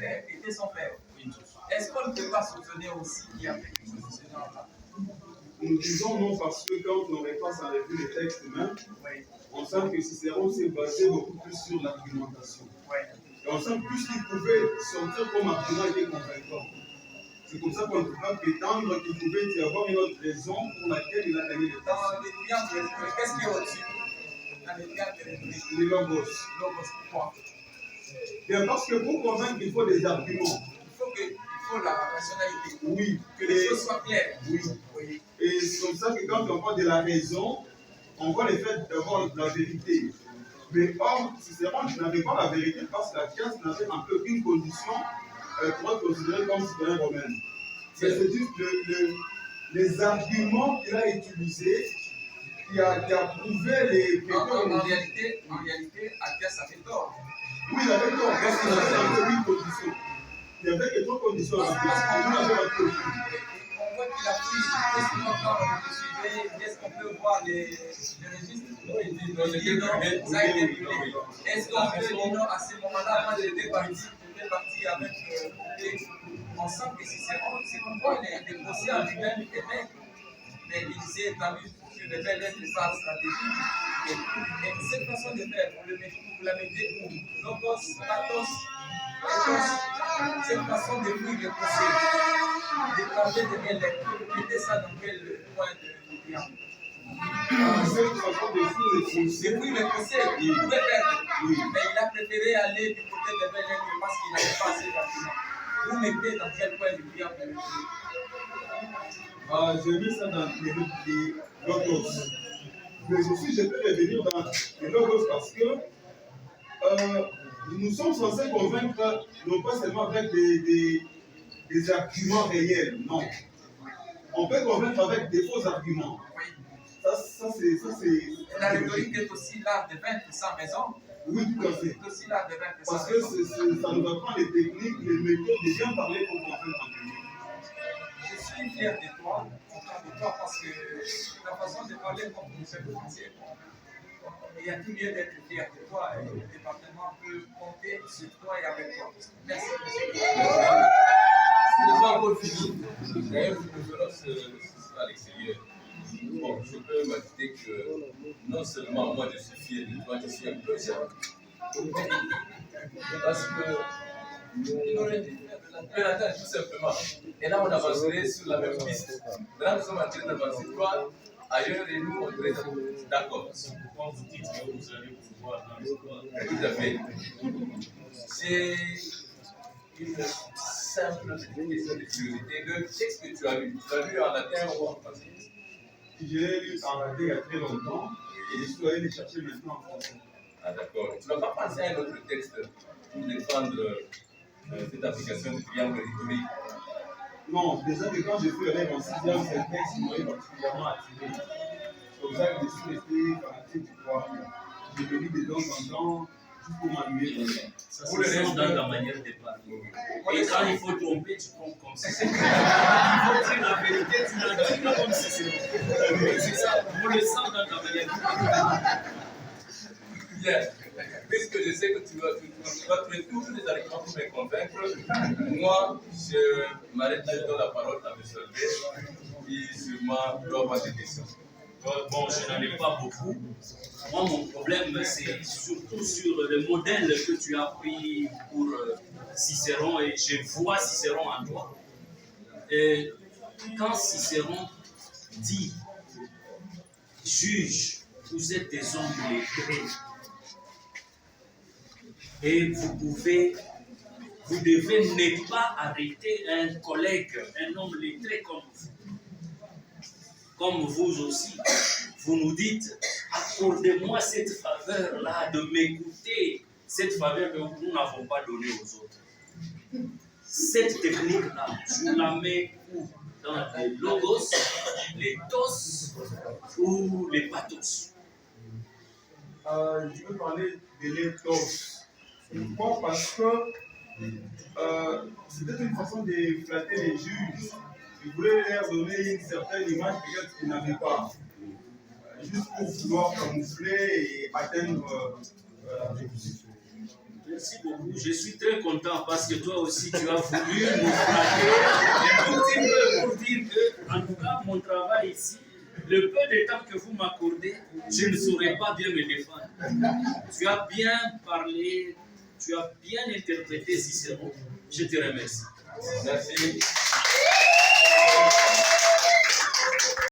père était son père. Est-ce qu'on ne peut pas soutenir aussi qu'il y a quelque chose de ce genre-là? Nous disons non parce que quand on repasse en revue les textes même, on sent que Cicéron s'est basé beaucoup plus sur l'argumentation. Et on sent que tout ce qu'il pouvait sortir comme argument était convaincant. C'est comme ça qu'on ne peut pas prétendre qu'il pouvait y avoir une autre raison pour laquelle il a gagné le temps. Dans les triangles, qu'est-ce qui est au-dessus? Dans les triangles, Les logos. Logos, pourquoi? Bien parce que pour convaincre, il faut des arguments. Il faut la rationalité. Oui. Que les choses soient claires. Oui. Et c'est comme ça que quand on parle de la raison, on voit le fait d'avoir la vérité. Mais or, Cicéron n'avait pas la vérité parce que la science n'avait un peu aucune condition pour être considéré comme citoyen romain. C'est juste les arguments qu'il a utilisés qui a prouvé les... En réalité, Athès a fait tort. Oui, il avait tort parce qu'il n'avait aucune condition. Il n'y avait que trois conditions. On voit qu'il a pris, est-ce qu'on peut voir les registres? Ça a été publié. Est-ce qu'on peut dire non, à ce moment-là, moi j'étais parti avec on sent que c'est pourquoi les procès en lui-même étaient mais il s'est établi sur des belles lettres par stratégie. Et cette façon de faire, vous la mettez où? Logos, pathos, ethos. Cette façon de vivre le procès, de parler de belles lettres, vous mettez ça dans quel point de triangle? Cette façon de vivre le procès, il pouvait perdre. Mais il a préféré aller du côté des belles lettres parce qu'il n'avait pas assez d'arguments. Vous mettez dans quel point du triangle? J'ai mis ça dans les logos. Mais aussi, je peux revenir dans les logos parce que nous sommes censés convaincre, non pas seulement avec des arguments réels, non. On peut convaincre avec des faux arguments. Ça c'est... La rhétorique est aussi l'art de vaincre sans raison. Oui, tout à fait. C'est aussi l'art de vaincre sans parce raison. Que ça nous apprend les techniques, les méthodes de bien parler pour convaincre en public. Je suis fier de toi, parce que la façon de parler comme professeur de français, il y a tout lieu d'être fier de toi et le département peut compter sur toi et avec toi. Merci. Ce n'est pas encore fini. D'ailleurs, une conférence à l'extérieur. Bon, je peux m'ajouter que non seulement moi je suis fier de toi, je suis un peu jaloux. Parce que il aurait dû faire de la piratage tout simplement. Et là, on avancerait sur la même piste. Là, nous sommes en train d'avancer toi ailleurs et nous, on est d'accord. Quand vous dites que vous allez pouvoir dans l'histoire. Tout à fait. C'est une simple question de curiosité. Le texte que tu as lu en latin ou en français? J'ai lu en latin il y a très longtemps et je suis allé le chercher maintenant en français. Ah d'accord. Tu n'as pas pensé à un autre texte pour défendre cette application de triangle rhétorique? Non, déjà que quand j'ai fait rêve en sixième, ce texte m'avait particulièrement attiré. C'est pour ça que je suis resté fanatique du droit. Je le lis de temps en temps, juste pour m'amuser. Ça se sent dans ta manière de parler. Et quand il faut tromper, tu trompes comme ça. Il faut dire la vérité, tu la dis pas comme si c'est ça. On le sent dans ta manière de parler. Bien. Puisque je sais que tu vas trouver tous les arguments pour me convaincre, moi, je m'arrête là, je donne la parole à M. Solvay, qui sûrement doit avoir des questions. Bon, je n'en ai pas beaucoup. Moi, mon problème, c'est surtout sur le modèle que tu as pris pour Cicéron, et je vois Cicéron en toi. Et quand Cicéron dit « Juge, vous êtes des hommes lettrés, et vous devez ne pas arrêter un collègue, un homme lettré comme vous aussi. Vous nous dites, accordez-moi cette faveur-là de m'écouter, cette faveur que nous n'avons pas donnée aux autres. Cette technique-là, je la mets où? Dans les logos, les tos ou les pathos? Je veux parler de l'éthos. Pourquoi? Parce que c'était une façon de flatter les juges. Il voulait leur donner une certaine image peut-être qu'ils n'avaient pas. Juste pour pouvoir camoufler et atteindre Merci beaucoup. Je suis très content parce que toi aussi, tu as voulu nous flatter un tout petit peu pour dire que, en tout cas, mon travail ici, le peu de temps que vous m'accordez, je ne saurais pas bien me défendre. Tu as bien parlé, tu as bien interprété Cicéron. Je te remercie. Merci.